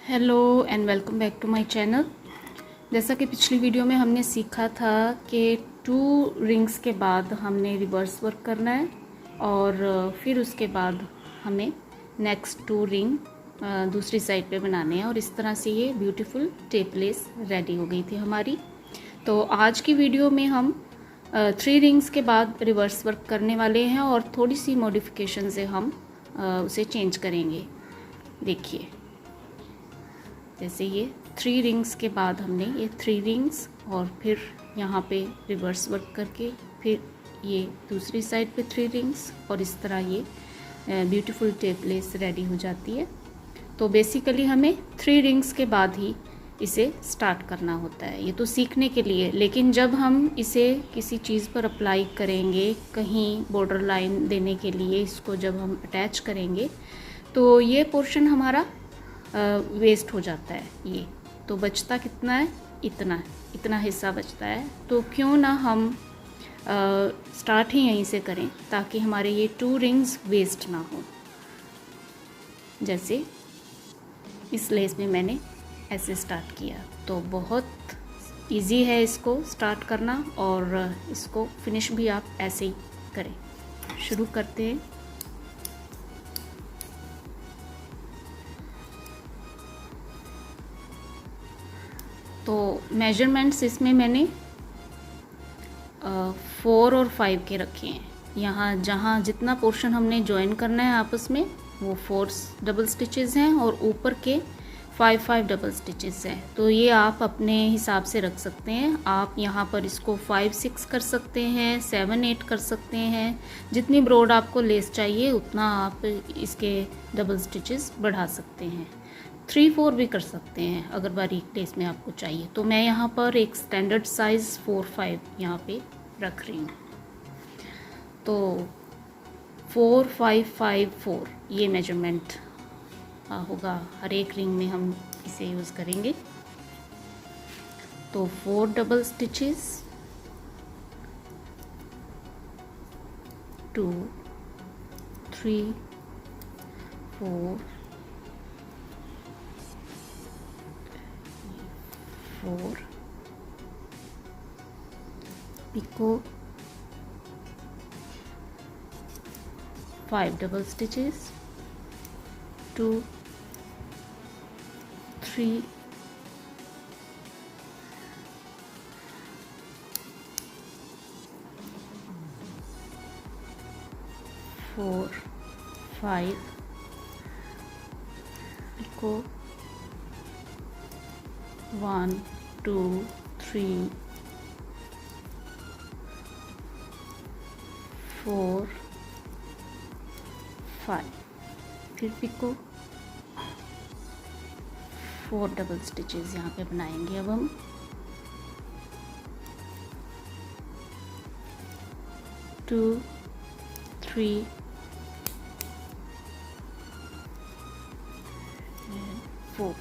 Hello and welcome back to my channel. जैसा कि पिछली वीडियो में हमने सीखा था कि 2 रिंग्स के बाद हमने रिवर्स वर्क करना है और फिर उसके बाद हमें नेक्स्ट 2 रिंग दूसरी साइड पे बनाने हैं और इस तरह से ये ब्यूटीफुल टेप लेस रेडी हो गई थी हमारी। तो आज की वीडियो में हम 3 रिंग्स के बाद रिवर्स वर्क करने वाले हैं और थोड़ी सी मॉडिफिकेशन से हम उसे चेंज करेंगे। देखिए, जैसे ये 3 रिंग्स के बाद हमने ये 3 रिंग्स और फिर यहाँ पे रिवर्स वर्क करके फिर ये दूसरी साइड पे 3 रिंग्स और इस तरह ये ब्यूटीफुल टेप लेस रेडी हो जाती है। तो बेसिकली हमें 3 रिंग्स के बाद ही इसे स्टार्ट करना होता है। ये तो सीखने के लिए, लेकिन जब हम इसे किसी चीज़ पर अप्लाई करेंगे, कहीं बॉर्डर लाइन देने के लिए इसको जब हम अटैच करेंगे तो ये पोर्शन हमारा वेस्ट हो जाता है। ये तो बचता कितना है, इतना हिस्सा बचता है। तो क्यों ना हम स्टार्ट ही यहीं से करें ताकि हमारे ये 2 रिंग्स वेस्ट ना हो। जैसे इस लेस में मैंने ऐसे स्टार्ट किया, तो बहुत इजी है इसको स्टार्ट करना और इसको फिनिश भी आप ऐसे ही करें। शुरू करते हैं। तो मेजरमेंट्स इसमें मैंने 4 और 5 के रखे हैं। यहाँ जहाँ जितना पोर्शन हमने ज्वाइन करना है आपस में वो 4 डबल स्टिचेस हैं और ऊपर के 5 डबल स्टिचेस हैं। तो ये आप अपने हिसाब से रख सकते हैं। आप यहाँ पर इसको 5-6 कर सकते हैं, 7-8 कर सकते हैं। जितनी ब्रॉड आपको लेस चाहिए उतना आप इसके डबल स्टिचेस बढ़ा सकते हैं। 3-4 भी कर सकते हैं अगर बारीक लेस में आपको चाहिए। तो मैं यहाँ पर एक स्टैंडर्ड साइज़ 4-5 यहाँ पे रख रही हूँ। तो 4-5-5-4 ये मेजरमेंट होगा। हर एक रिंग में हम इसे यूज़ करेंगे। तो 4 double stitches, 2, 3, 4, 4 picot, 5 double stitches, 2, 3, 4, 5 picot, 1, 2, 3, 4, 5 फिर पिको, 4 डबल स्टिचेस यहाँ पे बनाएंगे। अब हम 2, 3, 4।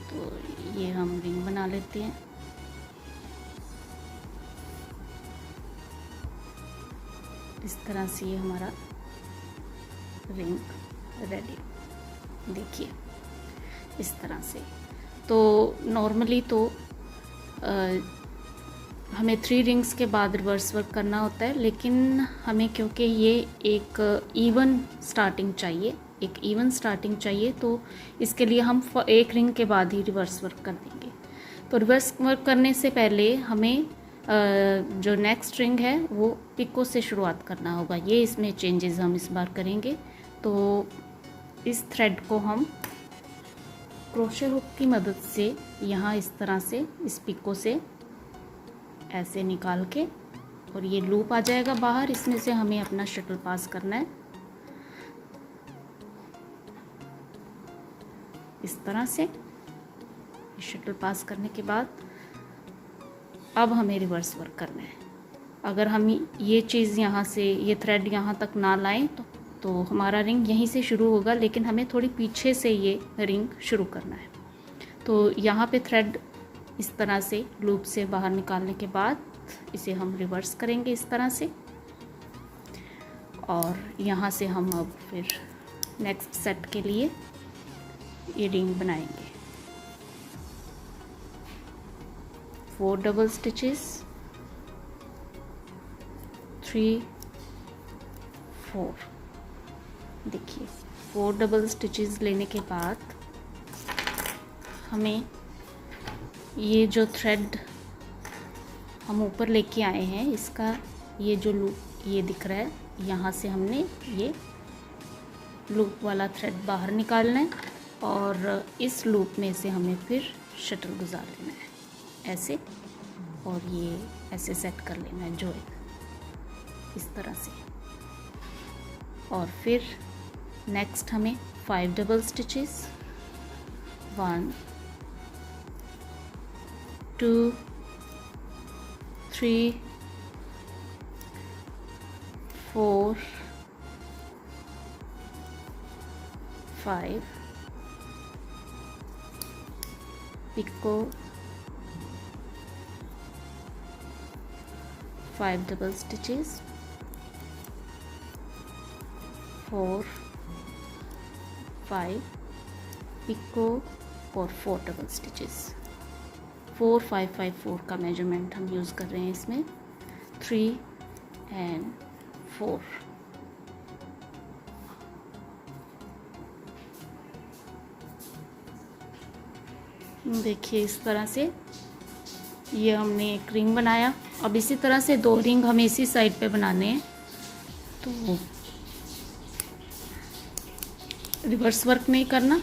तो ये हम रिंग बना लेते हैं। इस तरह से ये हमारा रिंग रेडी, देखिए इस तरह से। तो नॉर्मली तो हमें 3 रिंग्स के बाद रिवर्स वर्क करना होता है, लेकिन हमें क्योंकि ये एक इवन स्टार्टिंग चाहिए, तो इसके लिए हम एक रिंग के बाद ही रिवर्स वर्क कर देंगे। तो रिवर्स वर्क करने से पहले हमें जो नेक्स्ट रिंग है वो पिको से शुरुआत करना होगा। ये इसमें चेंजेस हम इस बार करेंगे। तो इस थ्रेड को हम क्रोशे हुक की मदद से यहाँ इस तरह से इस पिको से ऐसे निकाल के, और ये लूप आ जाएगा बाहर, इसमें से हमें अपना शटल पास करना है इस तरह से। शटल पास करने के बाद अब हमें रिवर्स वर्क करना है। अगर हम ये चीज़ यहाँ से, ये थ्रेड यहाँ तक ना लाएं तो हमारा रिंग यहीं से शुरू होगा, लेकिन हमें थोड़ी पीछे से ये रिंग शुरू करना है। तो यहाँ पे थ्रेड इस तरह से लूप से बाहर निकालने के बाद इसे हम रिवर्स करेंगे इस तरह से, और यहाँ से हम अब फिर नेक्स्ट सेट के लिए ये रिंग बनाएंगे। 4 डबल स्टिचेस, 3 4। देखिए 4 डबल स्टिचेस लेने के बाद हमें ये जो थ्रेड हम ऊपर लेके आए हैं, इसका ये जो लूप ये दिख रहा है, यहाँ से हमने ये लूप वाला थ्रेड बाहर निकालना है और इस लूप में से हमें फिर शटल गुजार लेना है ऐसे, और ये ऐसे सेट कर लेना है जॉइन इस तरह से। और फिर नेक्स्ट हमें 5 double stitches, 1 2 3 4 5 picot, 5 double stitches, 4 5 picot और 4 डबल स्टिचेस। 4 5 5 4 का मेजरमेंट हम यूज़ कर रहे हैं इसमें, 3 एंड 4। देखिए इस तरह से ये हमने एक रिंग बनाया। अब इसी तरह से 2 रिंग हमें इसी साइड पे बनाने हैं, तो रिवर्स वर्क नहीं करना।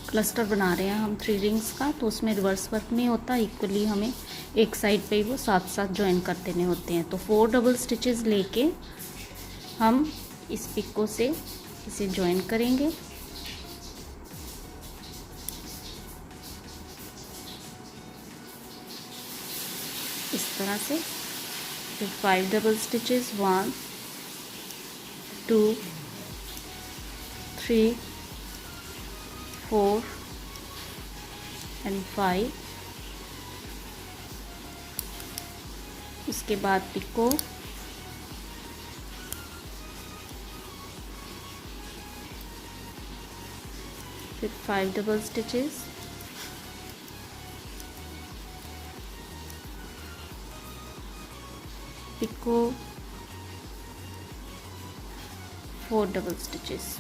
क्लस्टर बना रहे हैं हम 3 रिंग्स का, तो उसमें रिवर्स वर्क नहीं होता, इक्वली हमें एक साइड पे ही वो साथ साथ ज्वाइन कर देने होते हैं। तो 4 डबल स्टिचेस लेके हम इस पिको से इसे ज्वाइन करेंगे। इस तरह से फिर 5 डबल स्टिचेस, 1 2 3 4 एंड 5। उसके बाद पिको, फिर 5 double stitches, picot, 4 double stitches.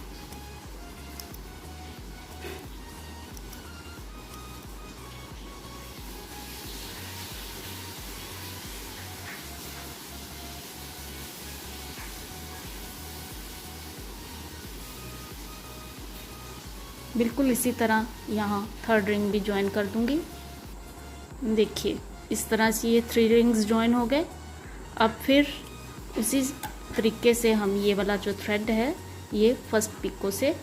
बिल्कुल इसी तरह यहाँ 3rd रिंग भी ज्वाइन कर दूंगी। देखिए इस तरह से ये 3 रिंग्स ज्वाइन हो गए। अब फिर उसी तरीके से हम ये वाला जो थ्रेड है ये फर्स्ट पिको से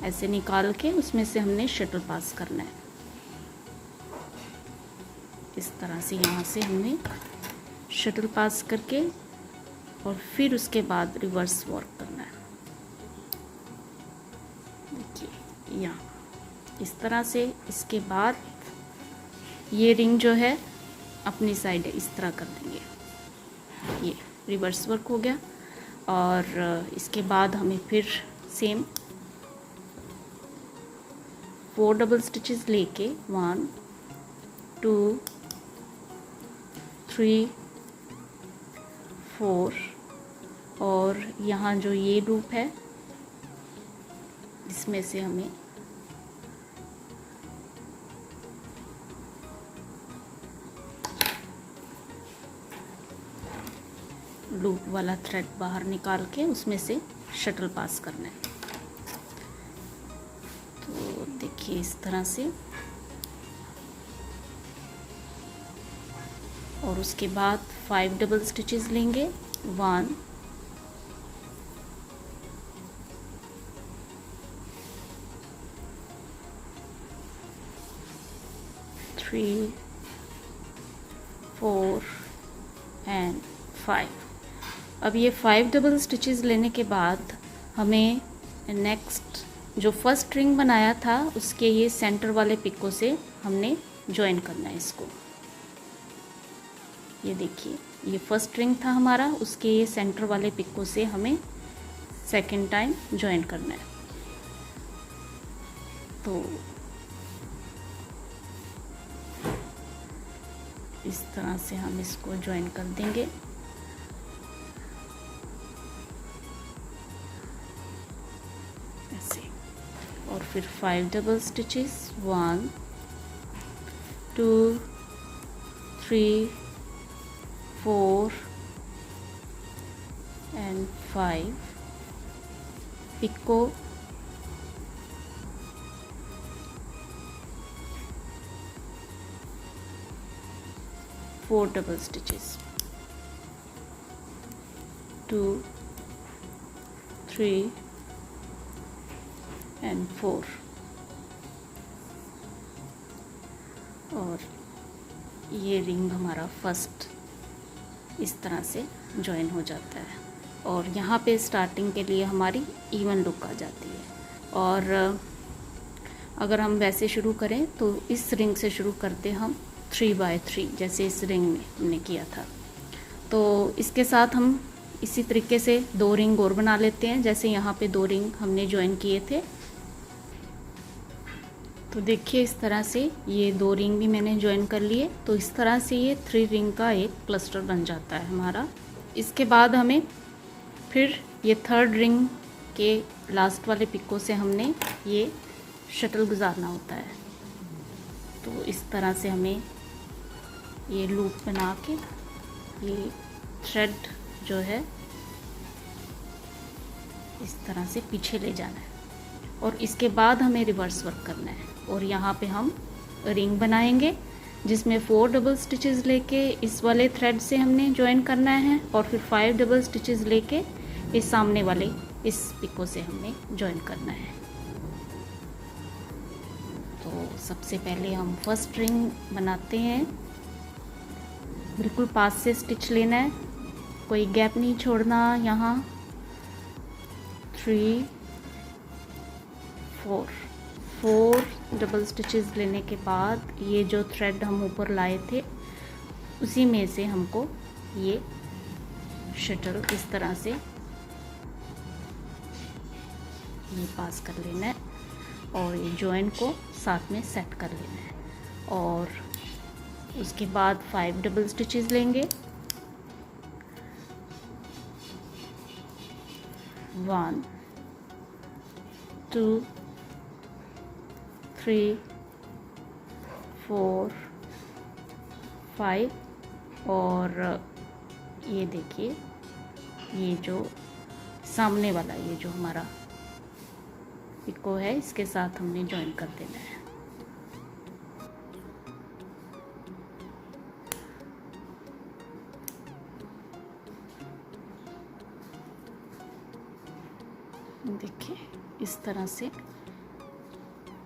ऐसे निकाल के उसमें से हमने शटल पास करना है। इस तरह से यहाँ से हमने शटल पास करके और फिर उसके बाद रिवर्स वर्क करना है। देखिए यहाँ इस तरह से। इसके बाद ये रिंग जो है अपनी साइड इस तरह कर देंगे। ये रिवर्स वर्क हो गया। और इसके बाद हमें फिर सेम 4 डबल स्टिचेस लेके 1 2 3 4 और यहाँ जो ये लूप है इसमें से हमें लूप वाला थ्रेड बाहर निकाल के उसमें से शटल पास करना है। तो देखिए इस तरह से। और उसके बाद 5 डबल स्टिचेस लेंगे, 1 3 4 एंड 5। अब ये 5 डबल स्टिचेस लेने के बाद हमें नेक्स्ट जो फर्स्ट रिंग बनाया था उसके ये सेंटर वाले पिको से हमने ज्वाइन करना है इसको। ये देखिए ये फर्स्ट रिंग था हमारा, उसके ये सेंटर वाले पिको से हमें सेकंड टाइम ज्वाइन करना है। तो इस तरह से हम इसको ज्वाइन कर देंगे। ऐसे, और फिर 5 double stitches, 1 2 3 4 and 5, picot, four double stitches, 2 3 and 4, और ये रिंग हमारा फर्स्ट इस तरह से ज्वाइन हो जाता है। और यहाँ पे स्टार्टिंग के लिए हमारी इवन लुक आ जाती है। और अगर हम वैसे शुरू करें तो इस रिंग से शुरू करते हम 3x3, जैसे इस रिंग में हमने किया था। तो इसके साथ हम इसी तरीके से 2 रिंग और बना लेते हैं, जैसे यहाँ पे 2 रिंग हमने ज्वाइन किए थे। तो देखिए इस तरह से ये 2 रिंग भी मैंने ज्वाइन कर लिए। तो इस तरह से ये 3 रिंग का एक क्लस्टर बन जाता है हमारा। इसके बाद हमें फिर ये 3rd रिंग के लास्ट वाले पिको से हमने ये शटल गुजारना होता है। तो इस तरह से हमें ये लूप बना के ये थ्रेड जो है इस तरह से पीछे ले जाना है, और इसके बाद हमें रिवर्स वर्क करना है। और यहाँ पे हम रिंग बनाएंगे जिसमें 4 डबल स्टिचेस लेके इस वाले थ्रेड से हमने ज्वाइन करना है, और फिर 5 डबल स्टिचेस लेके इस सामने वाले इस पिको से हमने ज्वाइन करना है। तो सबसे पहले हम फर्स्ट रिंग बनाते हैं। बिल्कुल पास से स्टिच लेना है, कोई गैप नहीं छोड़ना। यहाँ 3 4 डबल स्टिचेस लेने के बाद ये जो थ्रेड हम ऊपर लाए थे उसी में से हमको ये शटल इस तरह से ये पास कर लेना है, और ये जॉइन को साथ में सेट कर लेना है। और उसके बाद 5 डबल स्टिचेस लेंगे, 1 2 3 4 5, और ये देखिए ये जो सामने वाला ये जो हमारा पिको है इसके साथ हमने ज्वाइन कर देना है। देखिए इस तरह से,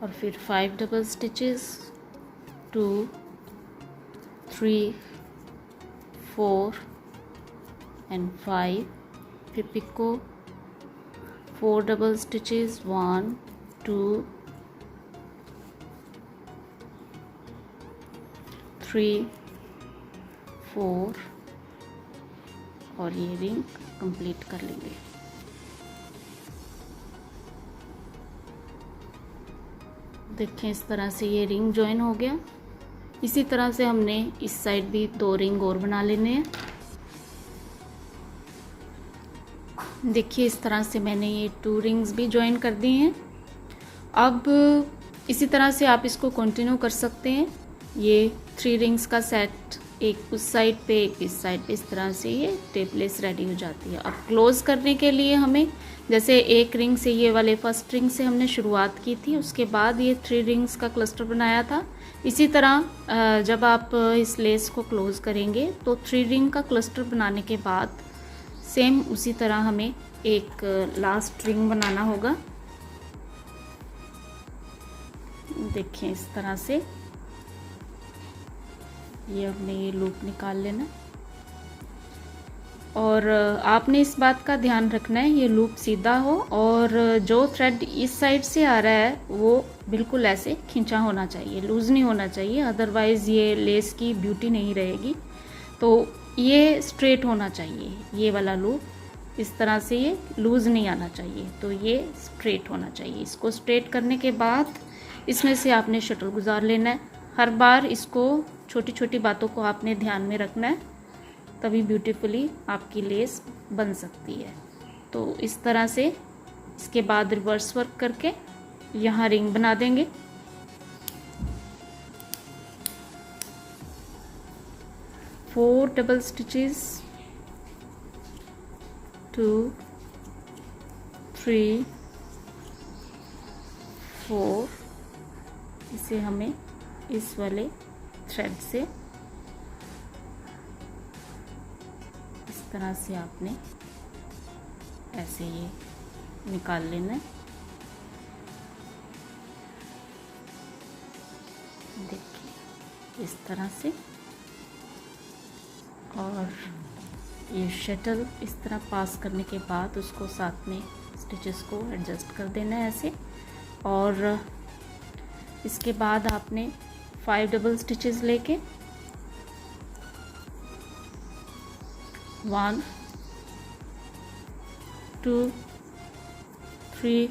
और फिर 5 डबल स्टिचेस, 2 3 4 and 5, फिर पिको, 4 डबल स्टिचेस, 1 2 3 4, और ये रिंग कंप्लीट कर लेंगे। देखें इस तरह से ये रिंग ज्वाइन हो गया। इसी तरह से हमने इस साइड भी 2 रिंग और बना लेने हैं। देखिए इस तरह से मैंने ये 2 रिंग्स भी ज्वाइन कर दी हैं। अब इसी तरह से आप इसको कंटिन्यू कर सकते हैं। ये 3 रिंग्स का सेट, एक उस साइड पे एक इस साइड पे, इस तरह से ये टेपलेस रेडी हो जाती है। अब क्लोज करने के लिए हमें, जैसे एक रिंग से ये वाले फर्स्ट रिंग से हमने शुरुआत की थी, उसके बाद ये 3 रिंग्स का क्लस्टर बनाया था। इसी तरह जब आप इस लेस को क्लोज करेंगे तो 3 रिंग का क्लस्टर बनाने के बाद सेम उसी तरह हमें एक लास्ट रिंग बनाना होगा। देखिए इस तरह से ये हमने ये लूप निकाल लेना, और आपने इस बात का ध्यान रखना है ये लूप सीधा हो, और जो थ्रेड इस साइड से आ रहा है वो बिल्कुल ऐसे खींचा होना चाहिए, लूज़ नहीं होना चाहिए, अदरवाइज़ ये लेस की ब्यूटी नहीं रहेगी। तो ये स्ट्रेट होना चाहिए, ये वाला लूप इस तरह से ये लूज़ नहीं आना चाहिए, तो ये स्ट्रेट होना चाहिए। इसको स्ट्रेट करने के बाद इसमें से आपने शटल गुजार लेना है। हर बार इसको छोटी छोटी बातों को आपने ध्यान में रखना है, तभी ब्यूटीफुली आपकी लेस बन सकती है। तो इस तरह से इसके बाद रिवर्स वर्क करके यहाँ रिंग बना देंगे। फोर डबल स्टिचेस, 2 3 4, इसे हमें इस वाले थ्रेड से इस तरह से आपने ऐसे ये निकाल लेना है। देखिए इस तरह से, और ये शटल इस तरह पास करने के बाद उसको साथ में स्टिचेस को एडजस्ट कर देना है ऐसे। और इसके बाद आपने 5 डबल स्टिचेस लेके 1 2 3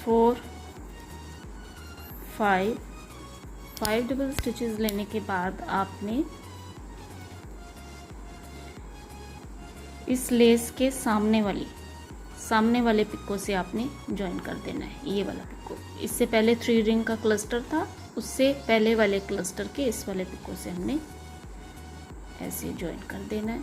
4 5 डबल स्टिचेस लेने के बाद आपने इस लेस के सामने वाले पिक्को से आपने ज्वाइन कर देना है, ये वाला पिक्को। इससे पहले 3 रिंग का क्लस्टर था, उससे पहले वाले क्लस्टर के इस वाले पिक्को से हमने ऐसे ज्वाइन कर देना है।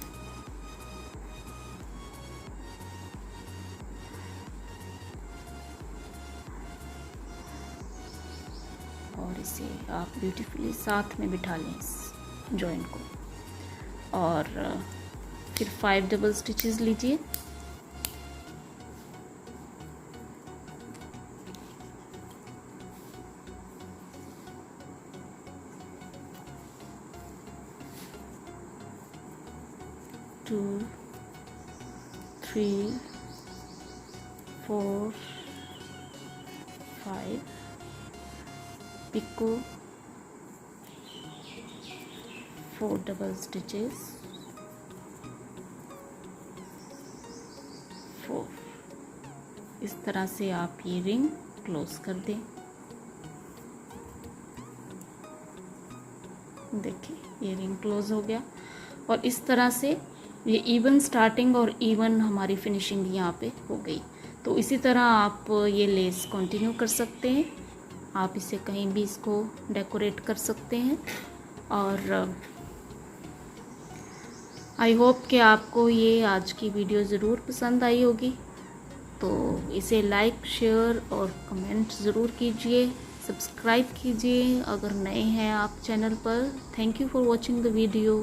और इसे आप ब्यूटीफुली साथ में बिठा लें इस जॉइंट को। और फिर 5 डबल स्टिचेस लीजिए, टू 3 4 5 पिको, 4 डबल स्टिचेस, 4। इस तरह से आप ये रिंग क्लोज कर दें। देखिए ये रिंग क्लोज हो गया। और इस तरह से ये इवन स्टार्टिंग और इवन हमारी फिनिशिंग यहाँ पे हो गई। तो इसी तरह आप ये लेस कंटिन्यू कर सकते हैं, आप इसे कहीं भी इसको डेकोरेट कर सकते हैं। और आई होप कि आपको ये आज की वीडियो ज़रूर पसंद आई होगी। तो इसे लाइक, शेयर और कमेंट ज़रूर कीजिए, सब्सक्राइब कीजिए अगर नए हैं आप चैनल पर। Thank you for watching the video.